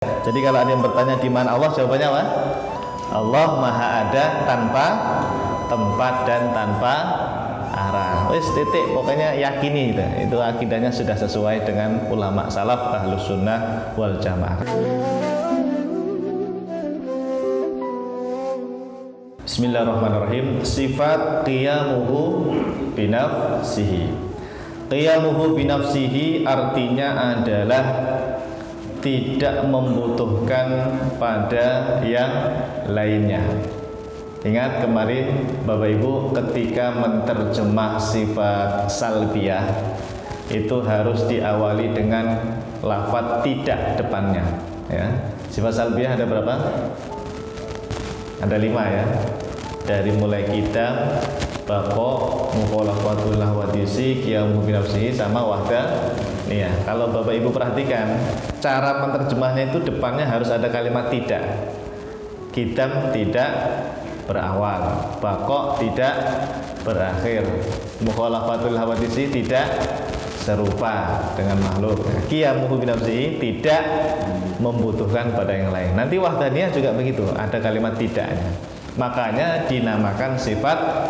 Jadi kalau ada yang bertanya di mana Allah, jawabannya apa? Allah maha ada tanpa tempat dan tanpa arah. Wis titik, pokoknya yakini gitu. Itu akidahnya sudah sesuai dengan ulama salaf ahlus sunnah wal jamaah. Bismillahirrahmanirrahim. Sifat qiyamuhu binafsihi. Qiyamuhu binafsihi artinya adalah tidak membutuhkan pada yang lainnya. Ingat kemarin Bapak Ibu ketika menterjemah sifat salbiyah itu harus diawali dengan lafadz tidak depannya, ya. Sifat salbiyah ada berapa? Ada 5 ya. Dari mulai kita bako, mukhalafatul wadisi, qiyamuhu binafsihi sama wahda. Nih ya, kalau Bapak Ibu perhatikan cara menerjemahnya itu depannya harus ada kalimat tidak. Qidam tidak berawal, bako tidak berakhir, mukhalafatul hawadisi tidak serupa dengan makhluk, qiyamuhu binafsihi tidak membutuhkan pada yang lain. Nanti wahdaniyah juga begitu, ada kalimat tidaknya. Makanya dinamakan sifat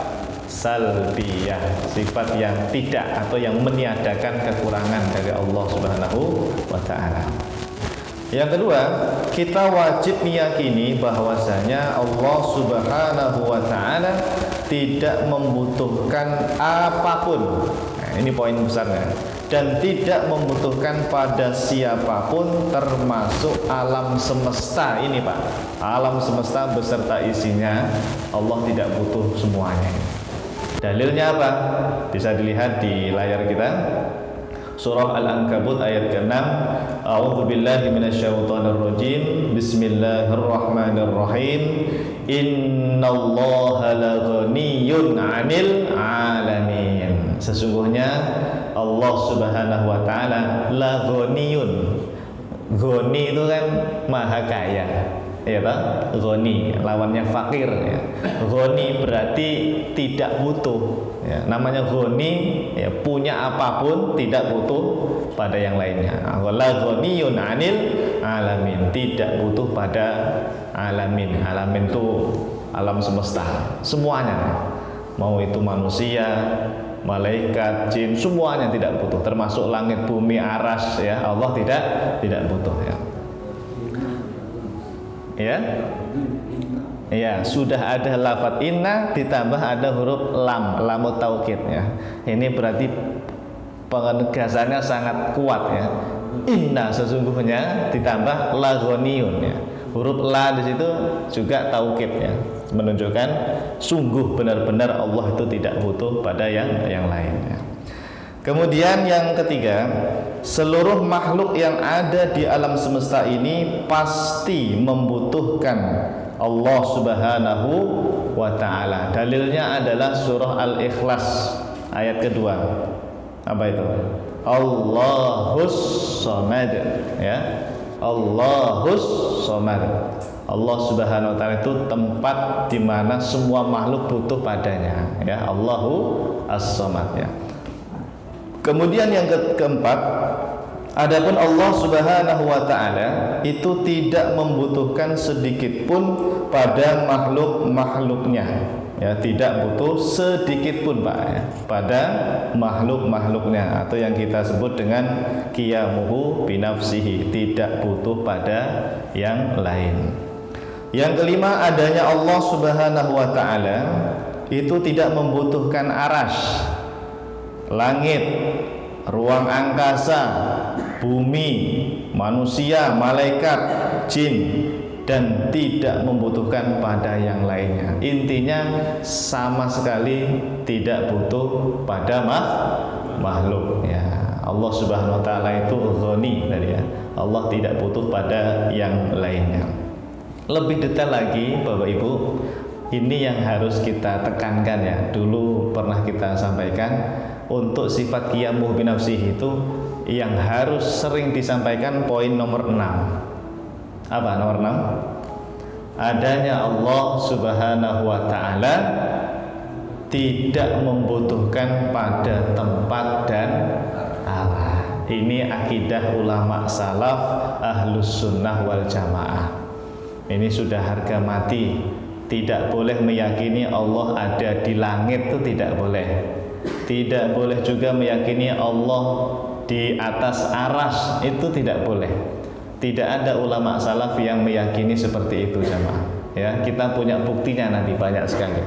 salbiyah, sifat yang tidak atau yang meniadakan kekurangan dari Allah Subhanahu wa ta'ala. Yang kedua, kita wajib meyakini bahwasanya Allah Subhanahu wa ta'ala tidak membutuhkan apapun. Nah, ini poin besarnya. Dan tidak membutuhkan pada siapapun termasuk alam semesta ini, Pak. Alam semesta beserta isinya, Allah tidak butuh semuanya. Dalilnya apa? Bisa dilihat di layar kita. Surah Al-Ankabut ayat ke-6. A'udzubillahi minasyaitonirrajim. Bismillahirrahmanirrahim. Innallaha laghaniyyun 'anil 'alamin. Sesungguhnya Allah Subhanahu wa ta'ala laghaniyun. Ghani itu kan maha kaya, ya tak? Ghani lawannya fakir, ya. Ghani berarti tidak butuh, ya. Namanya ghani, ya, punya apapun, tidak butuh pada yang lainnya. Laghaniyun 'anil 'alamin, tidak butuh pada alamin. Alamin itu alam semesta, semuanya. Mau itu manusia, malaikat, jin, semuanya tidak butuh, termasuk langit, bumi, aras, ya. Allah tidak butuh, ya. Ya, ya, sudah ada lafadz inna ditambah ada huruf lam, lamut taukid, ya. Ini berarti penegasannya sangat kuat, ya. Inna sesungguhnya ditambah laghaniyun, ya. Huruf la di situ juga taukid, ya, menunjukkan sungguh benar-benar Allah itu tidak butuh pada yang lain, ya. Kemudian yang ketiga, seluruh makhluk yang ada di alam semesta ini pasti membutuhkan Allah Subhanahu wa ta'ala. Dalilnya adalah surah Al-Ikhlas ayat kedua. Apa itu? Allahus Samad, ya. Allahus Samad. Allah Subhanahu wa ta'ala itu tempat di mana semua makhluk butuh padanya, ya. Allahu As-Samad, ya. Kemudian yang keempat, adapun Allah Subhanahu wa ta'ala itu tidak membutuhkan sedikit pun pada makhluk-makhluknya, ya, tidak butuh sedikit pun, Pak, ya, pada makhluk-makhluknya, atau yang kita sebut dengan qiyamuhu binafsihi, tidak butuh pada yang lain. Yang kelima, adanya Allah Subhanahu wa ta'ala itu tidak membutuhkan arasy, langit, ruang angkasa, bumi, manusia, malaikat, jin, dan tidak membutuhkan pada yang lainnya. Intinya sama sekali tidak butuh pada makhluk, ya. Allah Subhanahu wa ta'ala itu ghani tadi, ya. Allah tidak butuh pada yang lainnya. Lebih detail lagi Bapak Ibu, ini yang harus kita tekankan, ya. Dulu pernah kita sampaikan, untuk sifat qiyamuhu binafsihi itu yang harus sering disampaikan poin nomor 6. Apa nomor 6? Adanya Allah Subhanahu wa ta'ala tidak membutuhkan pada tempat dan arah. Ini akidah ulama salaf ahlus sunnah wal jamaah. Ini sudah harga mati. Tidak boleh meyakini Allah ada di langit, itu tidak boleh. Tidak boleh juga meyakini Allah di atas aras, itu tidak boleh. Tidak ada ulama salaf yang meyakini seperti itu jamaah. Ya, kita punya buktinya nanti banyak sekali.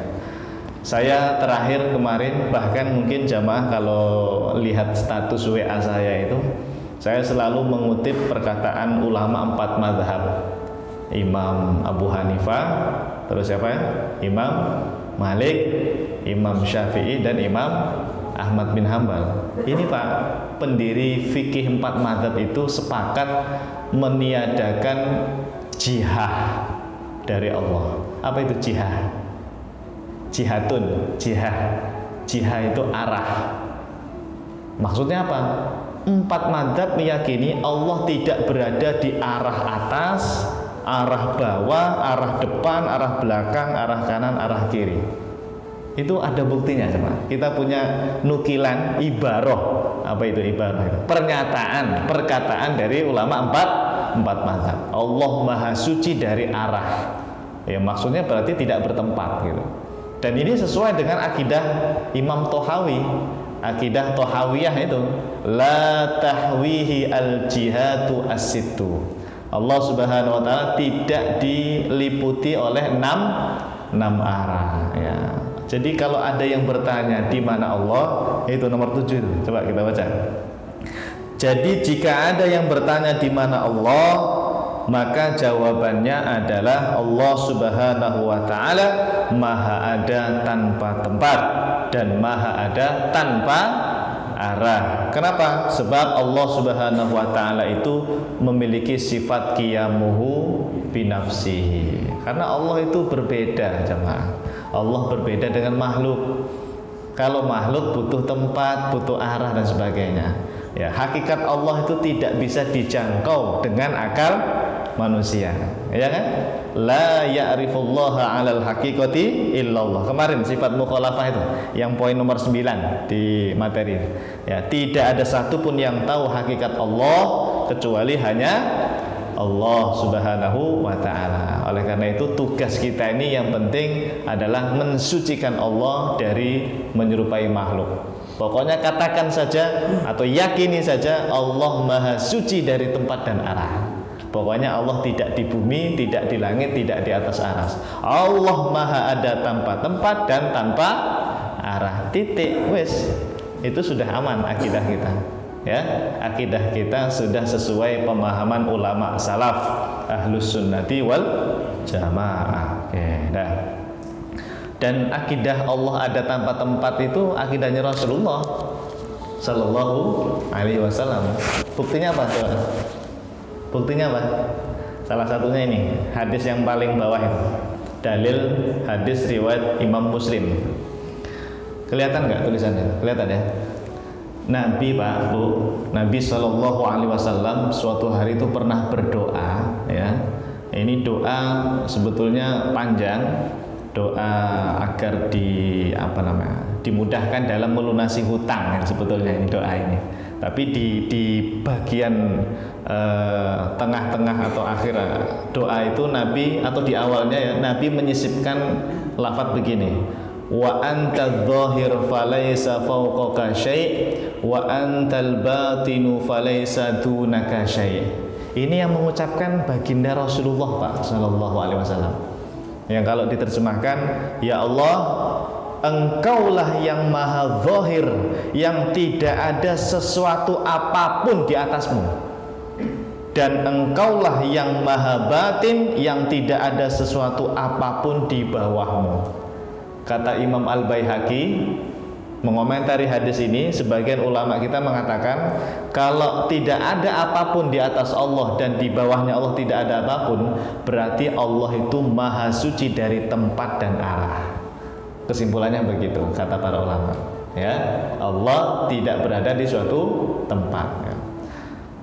Saya terakhir kemarin, bahkan mungkin jamaah kalau lihat status WA saya itu, saya selalu mengutip perkataan ulama 4 mazhab. Imam Abu Hanifah, terus siapa ya? Imam Malik, Imam Syafi'i, dan Imam Ahmad bin Hambal. Ini Pak, pendiri fikih 4 mazhab itu sepakat meniadakan jihad dari Allah. Apa itu jihad? Jihadun, jihad itu arah. Maksudnya apa? 4 mazhab meyakini Allah tidak berada di arah atas, arah bawah, arah depan, arah belakang, arah kanan, arah kiri. Itu ada buktinya sama. Kita punya nukilan ibarah. Apa itu ibarah itu? Pernyataan, perkataan dari ulama 4 mazhab. Allah maha suci dari arah. Ya maksudnya berarti tidak bertempat gitu. Dan ini sesuai dengan akidah Imam Tohawi. Akidah Tohawiyah itu la tahwihi al jihatu as-sittu. Allah Subhanahu wa taala tidak diliputi oleh 6 arah ya. Jadi kalau ada yang bertanya di mana Allah, itu nomor 7 itu. Coba kita baca. Jadi jika ada yang bertanya di mana Allah, maka jawabannya adalah Allah Subhanahu wa taala maha ada tanpa tempat dan maha ada tanpa arah. Kenapa? Sebab Allah Subhanahu wa taala itu memiliki sifat qiyamuhu binafsihi. Karena Allah itu berbeda, jemaah. Allah berbeda dengan makhluk. Kalau makhluk butuh tempat, butuh arah dan sebagainya. Ya, hakikat Allah itu tidak bisa dijangkau dengan akal manusia. Ya kan? La ya'rifullaha 'alal haqiqati illallah. Kemarin sifat mukhalafah itu yang poin nomor 9 di materi. Ya, tidak ada satupun yang tahu hakikat Allah kecuali hanya Allah Subhanahu wa taala. Oleh karena itu tugas kita ini yang penting adalah mensucikan Allah dari menyerupai makhluk. Pokoknya katakan saja atau yakini saja Allah maha suci dari tempat dan arah. Pokoknya Allah tidak di bumi, tidak di langit, tidak di atas aras. Allah maha ada tanpa tempat dan tanpa arah. Titik, wis. Itu sudah aman akidah kita. Ya, akidah kita sudah sesuai pemahaman ulama salaf ahlus sunnati wal jamaah. Oke, dah. Dan akidah Allah ada tanpa tempat itu akidahnya Rasulullah Sallallahu Alaihi Wasallam. Buktinya apa? Coba. Buktinya apa? Salah satunya ini hadis yang paling bawah itu. Dalil hadis riwayat Imam Muslim. Kelihatan nggak tulisannya? Kelihatan ya? Nabi Pak Bu, Nabi Sallallahu Alaihi Wasallam suatu hari itu pernah berdoa. Ya, ini doa sebetulnya panjang. Doa agar dimudahkan dalam melunasi hutang sebetulnya ini doa ini. Tapi di bagian tengah-tengah atau akhir doa itu Nabi atau di awalnya ya Nabi menyisipkan lafaz begini. Wa anta dzahir falaysa fawqaka syai' wa antal batinu falaysa dunaka syai'. Ini yang mengucapkan baginda Rasulullah Pak sallallahu alaihi wasallam. Yang kalau diterjemahkan, ya Allah, Engkaulah yang maha zahir, yang tidak ada sesuatu apapun di atasmu, dan Engkaulah yang maha batin, yang tidak ada sesuatu apapun di bawahmu. Kata Imam Al-Baihaqi mengomentari hadis ini, sebagian ulama kita mengatakan kalau tidak ada apapun di atas Allah dan di bawahnya Allah tidak ada apapun, berarti Allah itu maha suci dari tempat dan arah. Kesimpulannya begitu kata para ulama. Ya, Allah tidak berada di suatu tempat. Ya.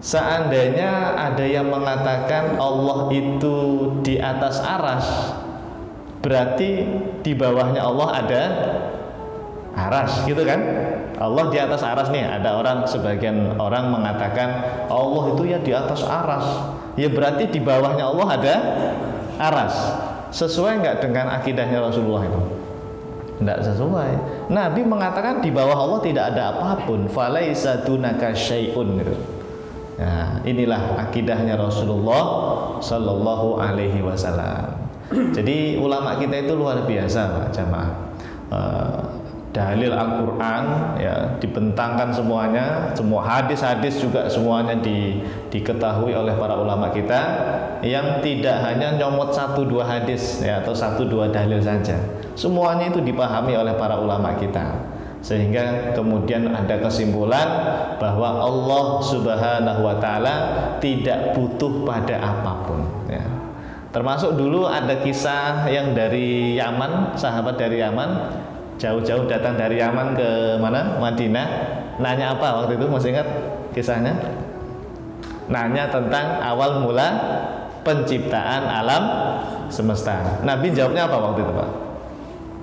Seandainya ada yang mengatakan Allah itu di atas aras, berarti di bawahnya Allah aras, gitu kan? Allah di atas aras nih. Ada orang, sebagian orang mengatakan Allah itu ya di atas aras. Ya berarti di bawahnya Allah ada aras. Sesuai nggak dengan akidahnya Rasulullah itu? Tidak sesuai. Nabi mengatakan di bawah Allah tidak ada apapun. Falaisa dunaka syai'un gitu. Nah, inilah akidahnya Rasulullah Sallallahu Alaihi Wasallam. Jadi ulama kita itu luar biasa, Pak jamaah. Dalil Al-Quran ya dibentangkan semuanya, semua hadis-hadis juga semuanya diketahui oleh para ulama kita, yang tidak hanya nyomot 1-2 hadis ya, atau 1-2 dalil saja. Semuanya itu dipahami oleh para ulama kita, sehingga kemudian ada kesimpulan bahwa Allah Subhanahu wa Ta'ala tidak butuh pada apapun ya. Termasuk dulu ada kisah yang dari Yaman, sahabat dari Yaman jauh-jauh datang dari Yaman ke mana? Madinah. Nanya apa waktu itu? Masih ingat kisahnya? Nanya tentang awal mula penciptaan alam semesta. Nabi jawabnya apa waktu itu, Pak?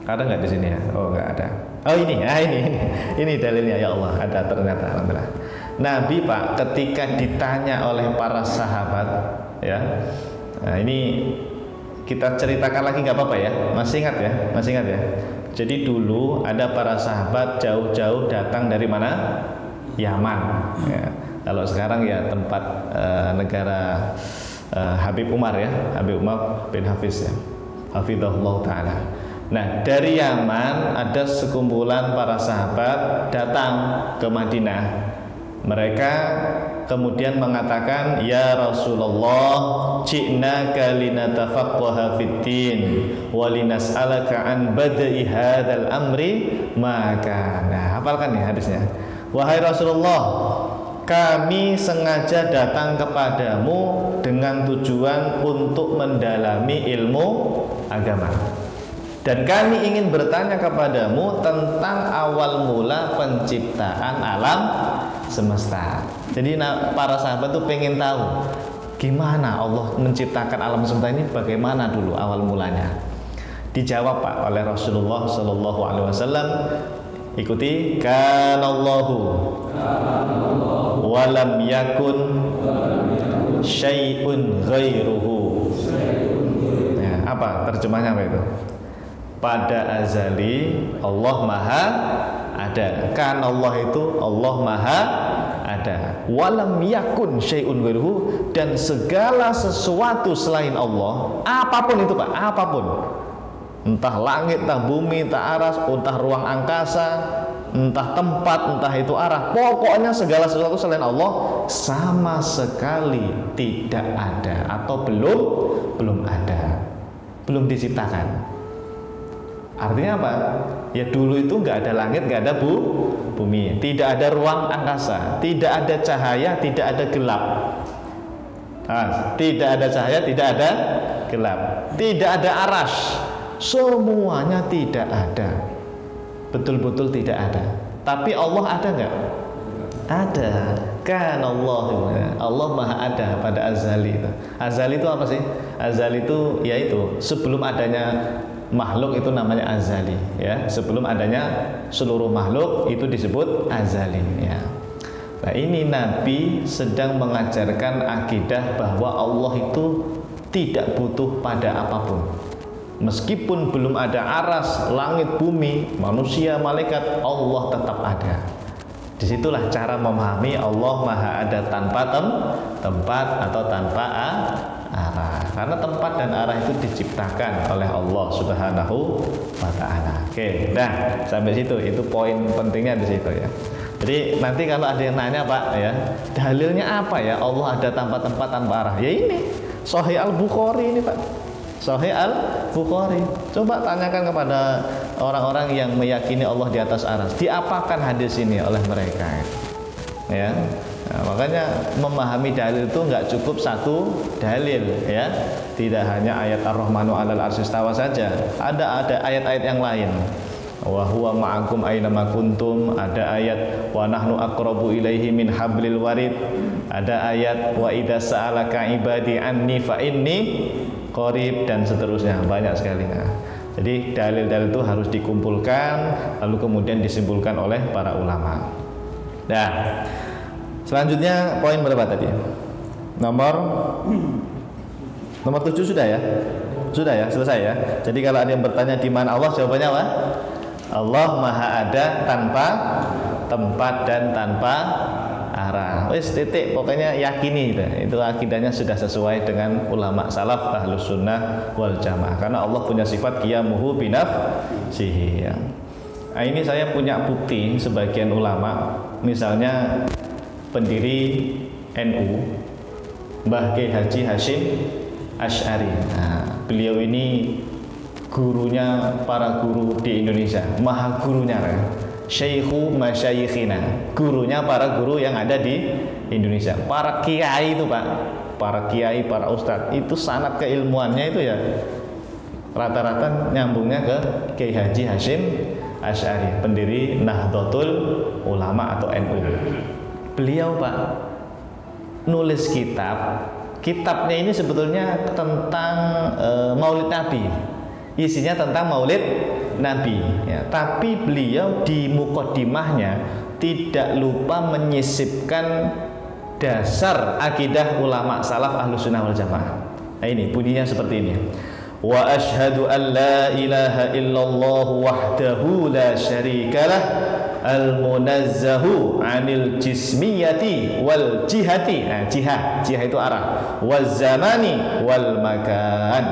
Ada nggak di sini ya? Oh, nggak ada. Oh ini dalilnya, ya Allah, ada ternyata, alhamdulillah. Nabi, Pak, ketika ditanya oleh para sahabat, ya, nah ini kita ceritakan lagi nggak apa-apa ya? Masih ingat ya? Masih ingat ya? Jadi dulu ada para sahabat jauh-jauh datang dari mana? Yaman. Ya. Kalau sekarang ya tempat negara Habib Umar ya, Habib Umar bin Hafiz ya, Hafizahullah Ta'ala. Nah, dari Yaman ada sekumpulan para sahabat datang ke Madinah. Mereka kemudian mengatakan, ya Rasulullah, ji'naka linatafaqqaha fid-din wa linas'alaka an badai hadzal amri maka. Nah, hafalkan nih hadisnya. Wahai Rasulullah, kami sengaja datang kepadamu dengan tujuan untuk mendalami ilmu agama. Dan kami ingin bertanya kepadamu tentang awal mula penciptaan alam semesta. Jadi para sahabat tuh pengen tahu gimana Allah menciptakan alam semesta ini, bagaimana dulu awal mulanya. Dijawab, Pak, oleh Rasulullah Sallallahu Alaihi Wasallam. Ikuti, kanallahu walam yakun syai'un ghairuhu. Ya, apa terjemahnya apa itu? Pada azali Allah maha ada. Kan Allah itu Allah maha ada. Walam yakun syai'un ghairuhu, dan segala sesuatu selain Allah, apapun itu, Pak, apapun, entah langit, entah bumi, entah aras, entah ruang angkasa, entah tempat, entah itu arah, pokoknya segala sesuatu selain Allah sama sekali tidak ada atau belum ada, belum diciptakan. Artinya apa? Ya dulu itu nggak ada langit, nggak ada bumi, tidak ada ruang angkasa, tidak ada cahaya, tidak ada gelap. Tidak ada cahaya, tidak ada gelap, tidak ada aras, semuanya tidak ada, betul-betul tidak ada. Tapi Allah ada nggak? Ada. Kan Allah maha ada pada azali itu. Azali itu apa sih? Azali itu yaitu sebelum adanya makhluk itu namanya azali ya. Sebelum adanya seluruh makhluk itu disebut azali ya. Nah, ini Nabi sedang mengajarkan akidah bahwa Allah itu tidak butuh pada apapun. Meskipun belum ada aras, langit, bumi, manusia, malaikat, Allah tetap ada. Disitulah cara memahami Allah maha ada tanpa tempat atau tanpa arah. Karena tempat dan arah itu diciptakan oleh Allah Subhanahu wa Ta'ala. Oke, nah sampai situ, itu poin pentingnya di situ ya. Jadi nanti kalau ada yang nanya, Pak ya, dalilnya apa ya Allah ada tanpa tempat tanpa arah? Ya ini Sahih Al-Bukhari ini, Pak. Sahih Al-Bukhari. Coba tanyakan kepada orang-orang yang meyakini Allah di atas aras, diapakan hadis ini oleh mereka ya. Nah, makanya memahami dalil itu nggak cukup satu dalil ya. Tidak hanya ayat Ar-Rahmanu 'alal 'arsy istawa saja. Ada ayat-ayat yang lain. Wa huwa ma'akum aina ma kuntum, ada ayat wa nahnu aqrabu ilaihi min hablil warid, ada ayat wa idza sa'alaka ibadi anni fa inni qarib, dan seterusnya, banyak sekali. Nah, Jadi dalil-dalil itu harus dikumpulkan lalu kemudian disimpulkan oleh para ulama. Nah, selanjutnya poin berapa tadi? Nomor 7 sudah ya? Sudah ya, selesai ya. Jadi kalau ada yang bertanya di mana Allah, jawabannya apa? Allah Maha Ada tanpa tempat dan tanpa arah. Wis titik, pokoknya yakini itu akidahnya sudah sesuai dengan ulama salaf ahlus sunnah wal jamaah. Karena Allah punya sifat qiyamuhu binafsihi. Nah, ini saya punya bukti sebagian ulama, misalnya pendiri NU Mbah Kiai Haji Hasyim Asy'ari. Nah, beliau ini gurunya para guru di Indonesia, maha gurunya ya. Syekhu masyayikhina, gurunya para guru yang ada di Indonesia. Para kiai itu Pak, para kiai, para ustadz, itu sanad keilmuannya itu ya rata-rata nyambungnya ke Kiai Haji Hasyim Asy'ari, pendiri Nahdlatul Ulama atau NU. Beliau Pak nulis kitabnya ini sebetulnya tentang Maulid Nabi, isinya tentang Maulid Nabi ya. Tapi beliau di muqaddimahnya tidak lupa menyisipkan dasar akidah ulama salaf ahlus sunnah wal jamaah. Nah ini bunyinya seperti ini. Wa asyhadu an la ilaha illallah wahdahu la syarikalah al-munazzahu 'anil jismiyati wal jihati. Nah, jihah itu arah, waz zamani wal makan.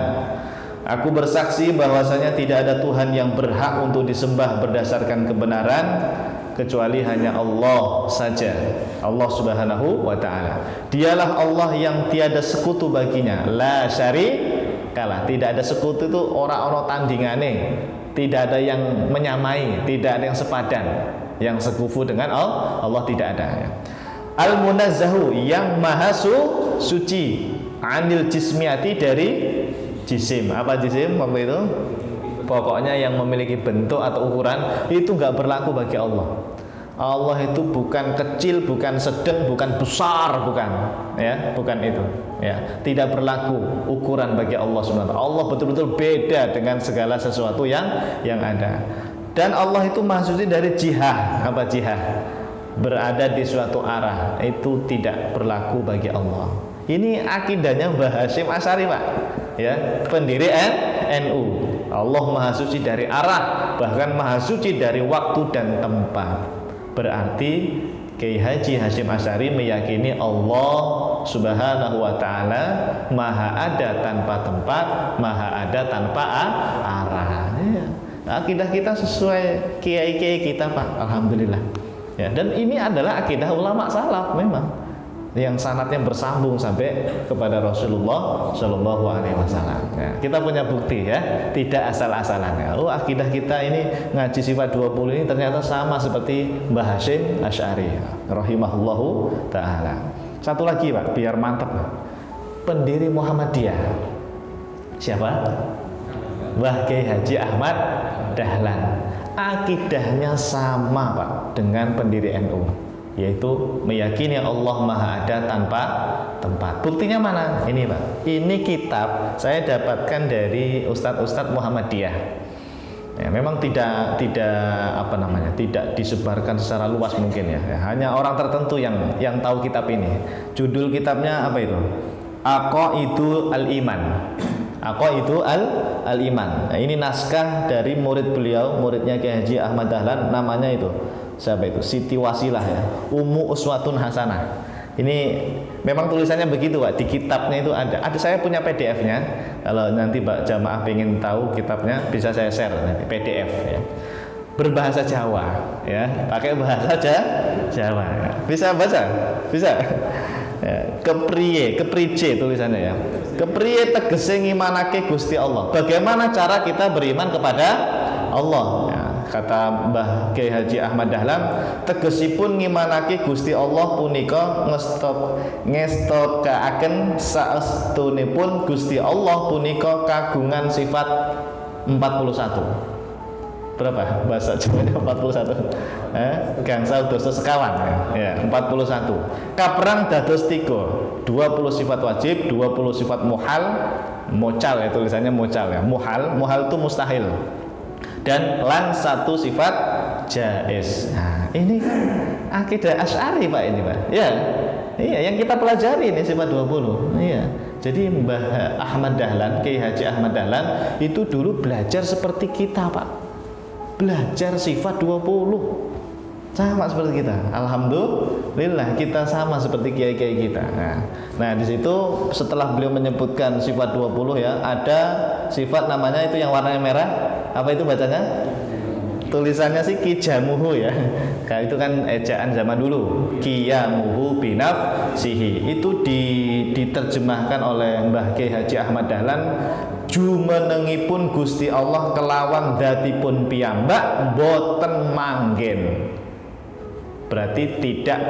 Aku bersaksi bahwasanya tidak ada Tuhan yang berhak untuk disembah berdasarkan kebenaran kecuali hanya Allah saja, Allah Subhanahu wa ta'ala. Dialah Allah yang tiada sekutu baginya, la syarikalah, tidak ada sekutu itu orang-orang tandingane, tidak ada yang menyamai, tidak ada yang sepadan, yang sekufu dengan Allah tidak ada. Al-munazzahu, yang maha suci, anil jismiyati, dari jisim. Apa jisim waktu itu? Pokoknya yang memiliki bentuk atau ukuran itu nggak berlaku bagi Allah. Allah itu bukan kecil, bukan sedang, bukan besar, bukan ya, bukan itu ya. Tidak berlaku ukuran bagi Allah SWT. Allah betul-betul beda dengan segala sesuatu yang ada. Dan Allah itu maha suci dari jihah. Apa jihah? Berada di suatu arah, itu tidak berlaku bagi Allah. Ini akidahnya Mbah Hasyim Asy'ari Pak ya, pendiri NU. Allah maha suci dari arah, bahkan maha suci dari waktu dan tempat. Berarti Kiai Haji Hasyim Asy'ari meyakini Allah Subhanahu wa ta'ala maha ada tanpa tempat, maha ada tanpa arah ya. Akidah kita sesuai kiai-kiai kita Pak, alhamdulillah ya. Dan ini adalah akidah ulama salaf memang, yang sanadnya bersambung sampai kepada Rasulullah Shallallahu Alaihi Wasallam. Ya, kita punya bukti ya, tidak asal-asalan. Ya. Oh, akidah kita ini ngaji sifat 20 ini ternyata sama seperti Mbah Hasyim Asy'ari, rahimahullahu taala. Satu lagi Pak, biar mantap Pak. Pendiri Muhammadiyah siapa? Mbah Kiai Haji Ahmad Dahlan. Akidahnya sama Pak dengan pendiri NU, yaitu meyakini Allah maha ada tanpa tempat. Buktinya mana? Ini Pak, ini kitab saya dapatkan dari Ustadz Muhammadiyah ya, memang tidak disebarkan secara luas mungkin ya, hanya orang tertentu yang tahu kitab ini. Judul kitabnya apa itu? Aqaidul Al-Iman. Aqaidul Al-Iman. Nah, ini naskah dari murid beliau, muridnya Kiai Haji Ahmad Dahlan, namanya itu siapa itu? Siti Wasilah ya, Ummu Uswatun Hasanah. Ini memang tulisannya begitu Pak, di kitabnya itu ada. Saya punya PDF-nya. Kalau nanti Pak jamaah pengen tahu kitabnya, bisa saya share nanti PDF ya. Berbahasa Jawa ya, pakai bahasa Jawa. Ya. Bisa baca? Bisa. Ya. Kepriye tulisannya ya. Kepriye tegese ngimanake Gusti Allah. Bagaimana cara kita beriman kepada Allah? Ya. Kata Mbah Kiai Haji Ahmad Dahlan, tegesipun ngimanake Gusti Allah punika ngestokaaken saestunipun Gusti Allah punika kagungan sifat 41. Berapa bahasa Jawanya? 41. Gangsal dosa sekawan ya. 41. Kaperang dados 3. 20 sifat wajib, 20 sifat muhal, mocal ya tulisannya mocal ya. Muhal itu mustahil. Dan lang 1 sifat jaiz. Nah, ini kan akidah Asy'ari Pak ini Pak. Ya. Iya, yang kita pelajari ini sifat 20. Iya. Jadi Mbah Ahmad Dahlan, Kiai Haji Ahmad Dahlan itu dulu belajar seperti kita Pak. Belajar sifat 20 sama seperti kita. Alhamdulillah kita sama seperti kiai-kiai kita. Nah di situ setelah beliau menyebutkan sifat 20 ya, ada sifat namanya itu yang warnanya merah. Apa itu bacanya? Tulisannya sih kijamuhu ya. Nah, itu kan ejaan zaman dulu. Kiyamuhu binafsihi. Itu diterjemahkan oleh Mbah Kiai Haji Ahmad Dahlan, jumenengipun Gusti Allah kelawan datipun piyambak boten manggen. Berarti tidak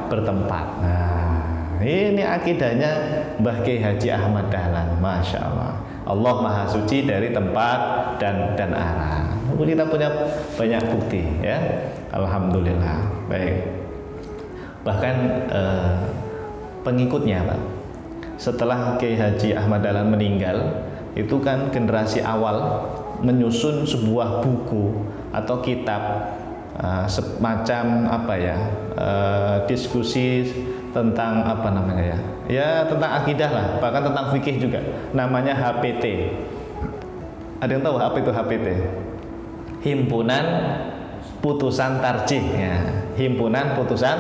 bertempat. Nah, ini akidahnya Mbah Kiai Haji Ahmad Dahlan. Masya Allah. Allah Maha Suci dari tempat dan arah. Kita punya banyak bukti ya. Alhamdulillah. Baik. Bahkan pengikutnya Pak, setelah Kiai Haji Ahmad Dahlan meninggal, itu kan generasi awal menyusun sebuah buku atau kitab semacam apa ya, diskusi tentang apa namanya ya tentang akidah lah, bahkan tentang fikih juga, namanya HPT. Ada yang tahu apa itu HPT? Himpunan Putusan Tarjih ya. Himpunan Putusan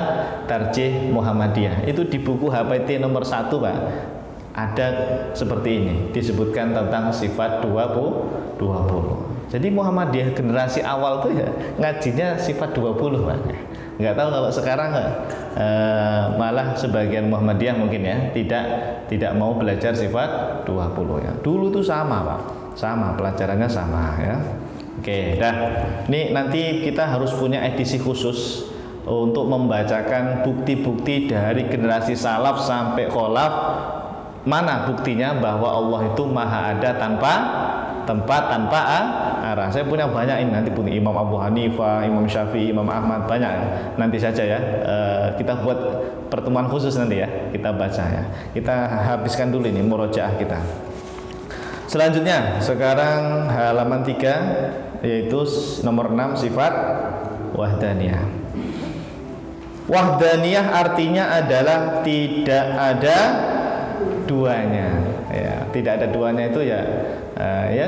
Tarjih Muhammadiyah. Itu di buku HPT nomor 1 Pak, ada seperti ini, disebutkan tentang sifat 20. Jadi Muhammadiyah generasi awal tuh ya ngajinya sifat 20 Pak. Nggak tahu kalau sekarang malah sebagian Muhammadiyah mungkin ya tidak mau belajar sifat 20 ya. Dulu tuh sama Pak, sama pelajarannya sama ya. Oke, dah. Ini nanti kita harus punya edisi khusus untuk membacakan bukti-bukti dari generasi salaf sampai kholaf. Mana buktinya bahwa Allah itu maha ada tanpa tempat, tanpa arah. Saya punya banyak ini, nanti punya Imam Abu Hanifah, Imam Syafi'i, Imam Ahmad, banyak. Nanti saja ya, kita buat pertemuan khusus nanti ya, kita baca ya. Kita habiskan dulu ini murojaah kita. Selanjutnya, sekarang halaman 3, yaitu nomor 6, sifat wahdaniyah. Wahdaniyah artinya adalah tidak ada duanya ya. Tidak ada duanya itu ya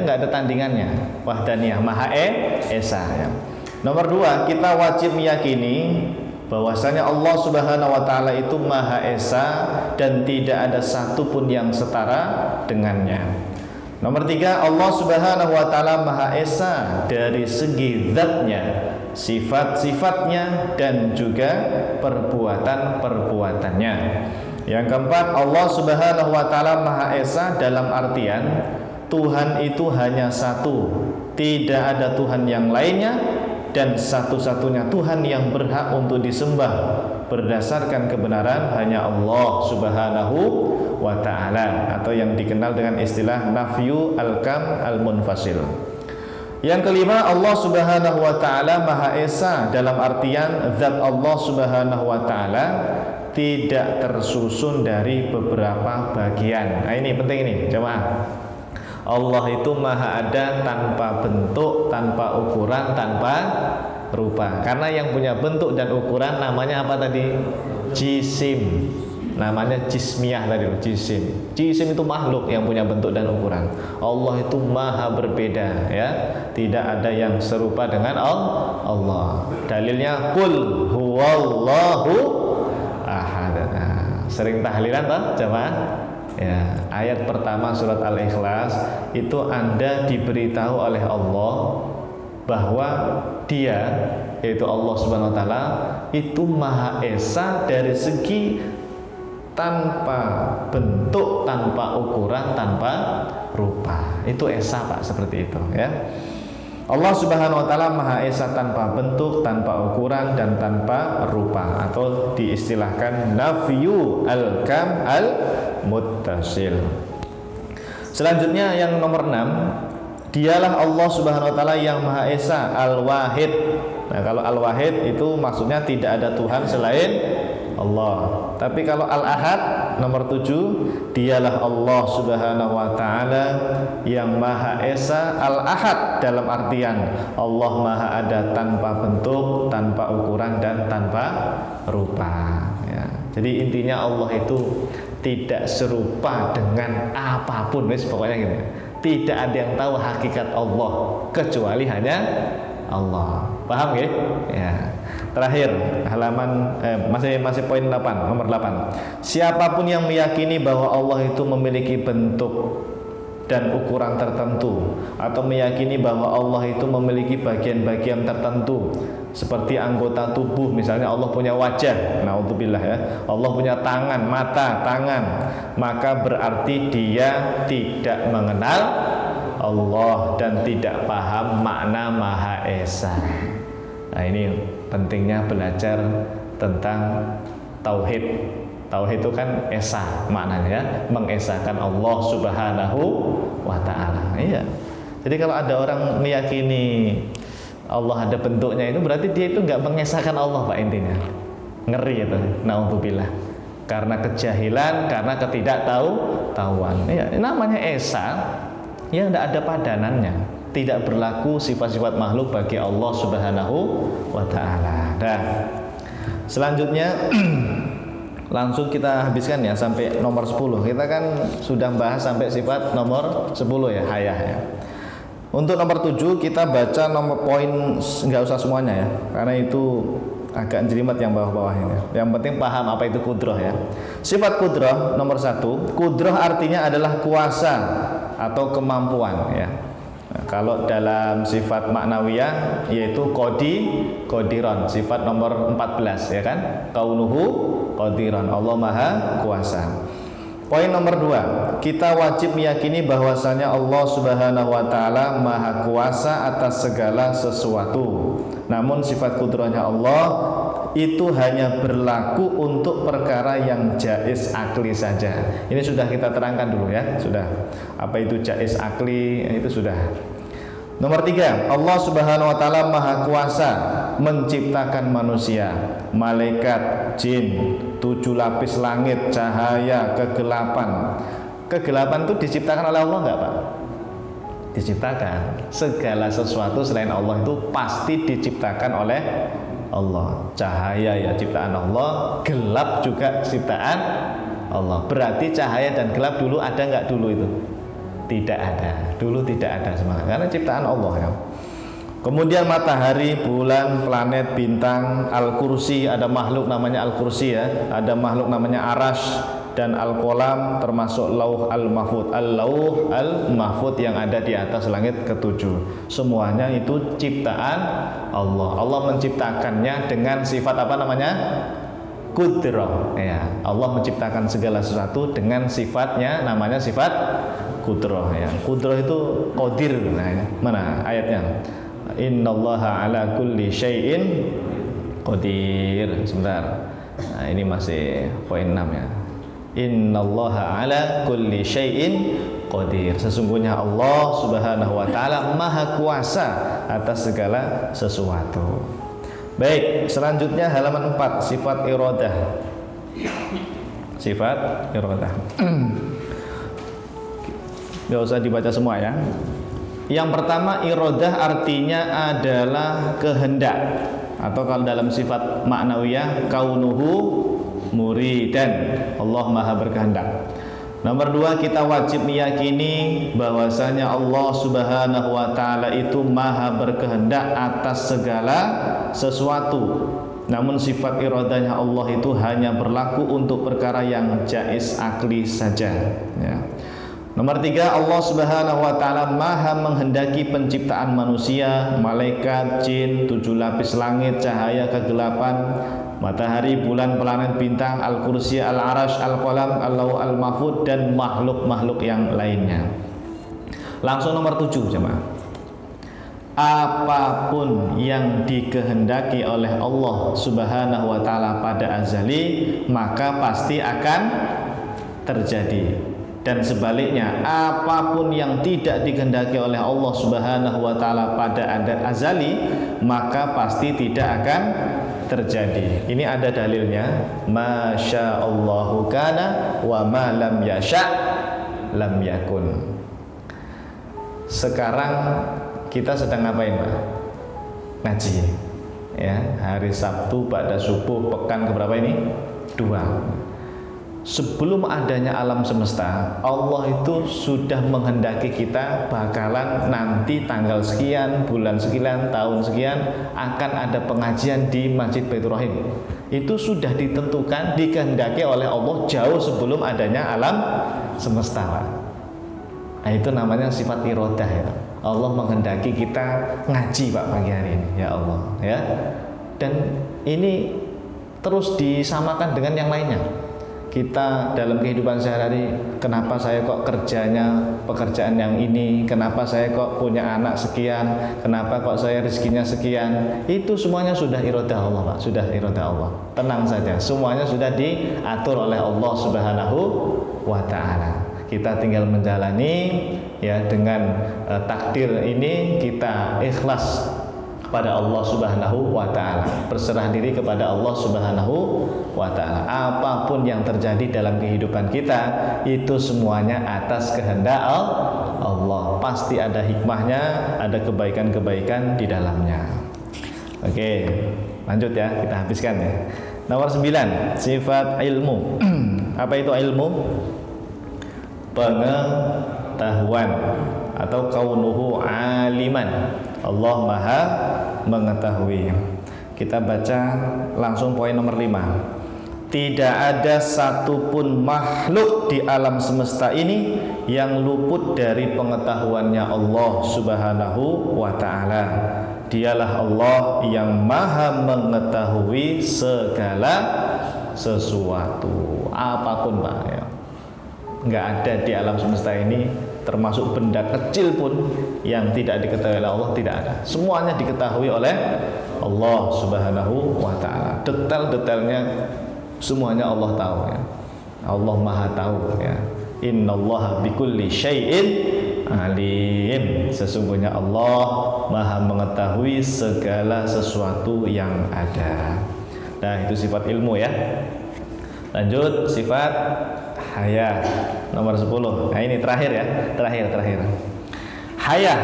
nggak ada tandingannya. Wahdaniyah, Maha Esa ya. Nomor 2, kita wajib meyakini bahwasanya Allah Subhanahu wa taala itu Maha Esa dan tidak ada satupun yang setara dengannya. Nomor 3, Allah Subhanahu wa taala Maha Esa dari segi zatnya, sifat-sifatnya dan juga perbuatan-perbuatannya. Yang keempat, Allah Subhanahu wa taala Maha Esa dalam artian Tuhan itu hanya satu, tidak ada Tuhan yang lainnya, dan satu-satunya Tuhan yang berhak untuk disembah berdasarkan kebenaran hanya Allah Subhanahu wa ta'ala, atau yang dikenal dengan istilah nafyu al-kam al-munfasil. Yang kelima, Allah Subhanahu wa ta'ala Maha Esa dalam artian zat Allah Subhanahu wa ta'ala tidak tersusun dari beberapa bagian. Nah ini penting ini jemaah. Allah itu maha ada tanpa bentuk, tanpa ukuran, tanpa rupa. Karena yang punya bentuk dan ukuran namanya apa tadi? Jisim. Namanya jismiyah tadi, jisim. Jisim itu makhluk yang punya bentuk dan ukuran. Allah itu maha berbeda ya. Tidak ada yang serupa dengan Allah. Dalilnya qul huwallahu ahad. Nah, sering tahlilan toh jemaah? Ya, ayat pertama surat Al-Ikhlas itu Anda diberitahu oleh Allah bahwa Dia, yaitu Allah Subhanahu wa taala, itu Maha Esa dari segi tanpa bentuk, tanpa ukuran, tanpa rupa. Itu Esa Pak, seperti itu ya. Allah Subhanahu wa taala Maha Esa tanpa bentuk, tanpa ukuran dan tanpa rupa, atau diistilahkan nafyu al-kam al-muttasil. Selanjutnya yang nomor 6, Dialah Allah Subhanahu wa taala yang Maha Esa, Al-Wahid. Nah, kalau Al-Wahid itu maksudnya tidak ada Tuhan selain Allah. Tapi kalau Al-Ahad nomor 7, dialah Allah Subhanahu wa taala yang Maha Esa, Al-Ahad dalam artian Allah Maha ada tanpa bentuk, tanpa ukuran dan tanpa rupa ya. Jadi intinya Allah itu tidak serupa dengan apapun, wis pokoknya gitu. Tidak ada yang tahu hakikat Allah kecuali hanya Allah. Paham ya? Ya. Terakhir halaman masih poin 8, nomor 8. Siapapun yang meyakini bahwa Allah itu memiliki bentuk dan ukuran tertentu, atau meyakini bahwa Allah itu memiliki bagian-bagian tertentu seperti anggota tubuh, misalnya Allah punya wajah, naudzubillah ya, Allah punya tangan, mata, tangan, maka berarti dia tidak mengenal Allah dan tidak paham makna Maha Esa. Nah, ini pentingnya belajar tentang tauhid. Tauhid itu kan esa maknanya, mengesakan Allah Subhanahu wa taala. Iya. Jadi kalau ada orang meyakini Allah ada bentuknya, itu berarti dia itu nggak mengesahkan Allah, Pak, intinya. Ngeri itu, naudzubillah. Karena kejahilan, karena ketidaktahuan. Iya, namanya esa yang tidak ada padanannya. Tidak berlaku sifat-sifat makhluk bagi Allah Subhanahu wa taala. Nah, selanjutnya langsung kita habiskan ya sampai nomor 10. Kita kan sudah bahas sampai sifat nomor 10 ya, hayah ya. Untuk nomor 7 kita baca nomor poin, nggak usah semuanya ya, karena itu agak jelimet yang bawah-bawah ini. Yang penting paham apa itu kudrah ya. Sifat kudrah nomor 1, kudrah artinya adalah kuasa atau kemampuan ya. Nah, kalau dalam sifat maknawiyah yaitu qadiron, sifat nomor 14 ya kan, kaunuhu qadiron, Allah Maha Kuasa. Poin nomor 2, kita wajib meyakini bahwasanya Allah Subhanahu wa taala Maha Kuasa atas segala sesuatu. Namun sifat kudrahnya Allah itu hanya berlaku untuk perkara yang jaiz akli saja. Ini sudah kita terangkan dulu ya, sudah. Apa itu jaiz akli, itu sudah. Nomor 3, Allah Subhanahu wa taala Maha Kuasa menciptakan manusia, malaikat, jin, 7 lapis langit, cahaya, kegelapan. Kegelapan itu diciptakan oleh Allah enggak, Pak? Diciptakan. Segala sesuatu selain Allah itu pasti diciptakan oleh Allah. Cahaya ya ciptaan Allah, gelap juga ciptaan Allah. Berarti cahaya dan gelap dulu ada enggak dulu itu? Tidak ada. Dulu tidak ada semangat karena ciptaan Allah ya. Kemudian matahari, bulan, planet, bintang, al-kursi, ada makhluk namanya al-kursi ya, ada makhluk namanya arash, dan al-qalam termasuk lauh al-mahfud, al-lauh al-mahfud yang ada di atas langit ketujuh. Semuanya itu ciptaan Allah. Allah menciptakannya dengan sifat apa namanya? Kudrah ya. Allah menciptakan segala sesuatu dengan sifatnya, namanya sifat kudrah ya. Kudrah itu qadir. Nah, mana ayatnya? Innallaha ala kulli syai'in qadir. Sebentar. Nah, ini masih poin 6 ya. Innallaha ala kulli syai'in qadir. Sesungguhnya Allah Subhanahu wa taala Maha Kuasa atas segala sesuatu. Baik, selanjutnya halaman 4, sifat iradah. Sifat iradah. Gak usah dibaca semua ya. Yang pertama, iradah artinya adalah kehendak, atau kalau dalam sifat maknawiyah kaunuhu muridan, Allah Maha berkehendak. Nomor 2, kita wajib meyakini bahwasanya Allah Subhanahu wa taala itu Maha berkehendak atas segala sesuatu. Namun sifat iradahnya Allah itu hanya berlaku untuk perkara yang jaiz akli saja ya. Nomor 3, Allah Subhanahu wa taala Maha menghendaki penciptaan manusia, malaikat, jin, 7 lapis langit, cahaya, kegelapan, matahari, bulan, planet, bintang, al-kursi, al-arash, al-qalam, al-lauh al-mahfud, dan makhluk-makhluk yang lainnya. Langsung nomor 7 jemaah. Apapun yang dikehendaki oleh Allah Subhanahu wa taala pada azali, maka pasti akan terjadi. Dan sebaliknya, apapun yang tidak dikehendaki oleh Allah Subhanahu wa taala pada adat azali, maka pasti tidak akan terjadi. Ini ada dalilnya, masyaallahu kana wa ma lam yasha lam yakun. Sekarang kita sedang ngapain, Pak? Ngaji. Ya, hari Sabtu pada subuh pekan keberapa ini? 2. Sebelum adanya alam semesta, Allah itu sudah menghendaki kita bakalan nanti tanggal sekian, bulan sekian, tahun sekian akan ada pengajian di Masjid Baitur Rahim. Itu sudah ditentukan, dikehendaki oleh Allah jauh sebelum adanya alam semesta, Pak. Nah, itu namanya sifat irodah ya. Allah menghendaki kita ngaji, Pak, pagi hari ini, ya Allah, ya. Dan ini terus disamakan dengan yang lainnya. Kita dalam kehidupan sehari-hari, kenapa saya kok kerjanya pekerjaan yang ini, kenapa saya kok punya anak sekian, kenapa kok saya rezekinya sekian, itu semuanya sudah iradah Allah, Pak, sudah iradah Allah. Tenang saja, semuanya sudah diatur oleh Allah Subhanahu wa ta'ala. Kita tinggal menjalani ya dengan takdir ini, kita ikhlas kepada Allah Subhanahu wa ta'ala, berserah diri kepada Allah Subhanahu wa ta'ala. Apapun yang terjadi dalam kehidupan kita, itu semuanya atas kehendak Allah. Pasti ada hikmahnya, ada kebaikan-kebaikan di dalamnya. Oke, lanjut ya, kita habiskan ya. Nomor 9, sifat ilmu. Apa itu ilmu? Pengetahuan atau kaunuhu aliman. Allah Maha mengetahui. Kita baca langsung poin nomor 5. Tidak ada satupun makhluk di alam semesta ini yang luput dari pengetahuannya Allah Subhanahu wa ta'ala. Dialah Allah yang maha mengetahui segala sesuatu, apapun, Pak, ya. Nggak ada di alam semesta ini, termasuk benda kecil pun yang tidak diketahui oleh Allah, tidak ada. Semuanya diketahui oleh Allah Subhanahu wa ta'ala. Detail-detailnya semuanya Allah tahu ya. Allah Maha tahu ya. Innallaha bikulli syai'in alim. Sesungguhnya Allah Maha mengetahui segala sesuatu yang ada. Nah, itu sifat ilmu ya. Lanjut, sifat haya nomor 10. Nah, ini terakhir ya, terakhir. Haya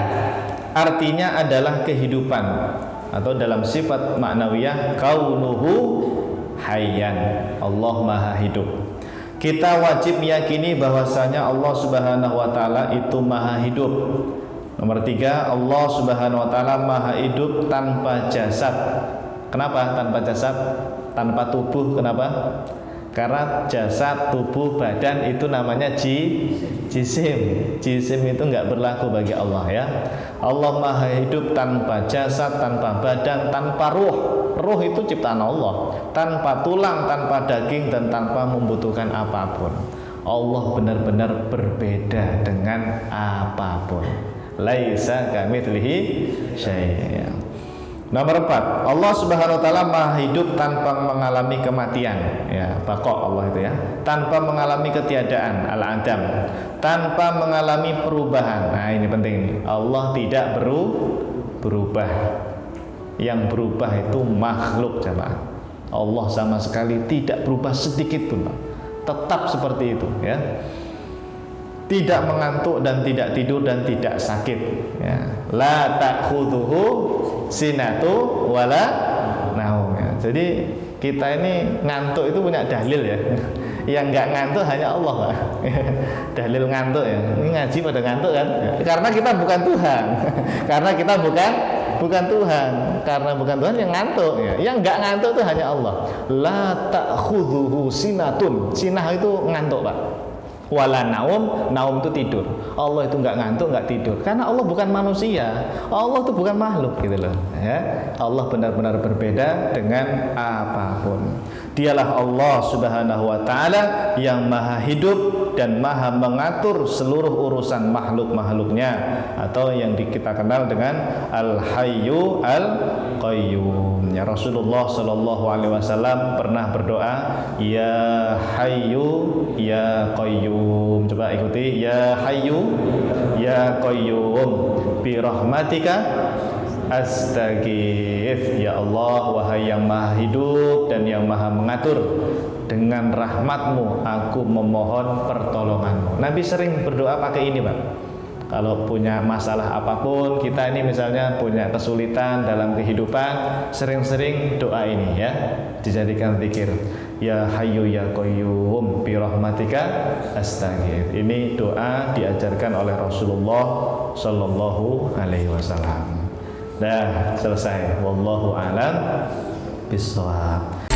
artinya adalah kehidupan, atau dalam sifat maknawiyah kaunuhu hayyan. Allah Maha hidup. Kita wajib meyakini bahwasanya Allah Subhanahu wa taala itu Maha hidup. Nomor 3, Allah Subhanahu wa taala Maha hidup tanpa jasad. Kenapa tanpa jasad? Tanpa tubuh, kenapa? Karena jasad, tubuh, badan itu namanya jisim. Jisim itu enggak berlaku bagi Allah ya. Allah Maha hidup tanpa jasad, tanpa badan, tanpa ruh. Ruh itu ciptaan Allah, tanpa tulang, tanpa daging, dan tanpa membutuhkan apapun. Allah benar-benar berbeda dengan apapun. Laisa kamitslihi syai'. Nomor 4, Allah Subhanahu wa taala Maha hidup tanpa mengalami kematian, ya, baqa Allah itu ya, tanpa mengalami ketiadaan, al-adam, tanpa mengalami perubahan. Nah, ini penting nih. Allah tidak berubah. Yang berubah itu makhluk, jemaah. Allah sama sekali tidak berubah sedikit pun, Pak. Tetap seperti itu, ya. Tidak mengantuk dan tidak tidur dan tidak sakit, ya. La ta'khudhuhu sinatu wala naum, ya. Jadi kita ini ngantuk itu punya dalil ya. Yang nggak ngantuk hanya Allah, Pak. Dalil ngantuk ya. Ini ngaji pada ngantuk kan? Karena kita bukan Tuhan. Karena kita bukan Tuhan. Karena bukan Tuhan yang ngantuk ya. Yang nggak ngantuk itu hanya Allah. La ta'khudhuhu sinatun. Sinah itu ngantuk, Pak. Wala naum, naum itu tidur. Allah itu nggak ngantuk, nggak tidur. Karena Allah bukan manusia. Allah itu bukan makhluk gitu loh. Ya. Allah benar-benar berbeda dengan apapun. Dialah Allah Subhanahu wa taala yang Maha hidup dan maha mengatur seluruh urusan makhluk-makhluknya, atau yang kita kenal dengan Al-Hayyu Al-Qayyum. Ya, Rasulullah Shallallahu Alaihi Wasallam pernah berdoa, Ya Hayyu Ya Qayyum. Coba ikuti, Ya Hayyu Ya Qayyum bi rahmatika astaghith. Ya Allah, wahai yang maha hidup dan yang maha mengatur, dengan rahmatmu aku memohon pertolonganmu. Nabi sering berdoa pakai ini, Pak. Kalau punya masalah apapun, kita ini misalnya punya kesulitan dalam kehidupan, sering-sering doa ini ya, dijadikan zikir. Ya Hayyu Ya Qayyum bi rahmatika astaghith. Ini doa diajarkan oleh Rasulullah Shallallahu Alaihi Wasallam. Dah selesai. Wallahu a'lam bishawab.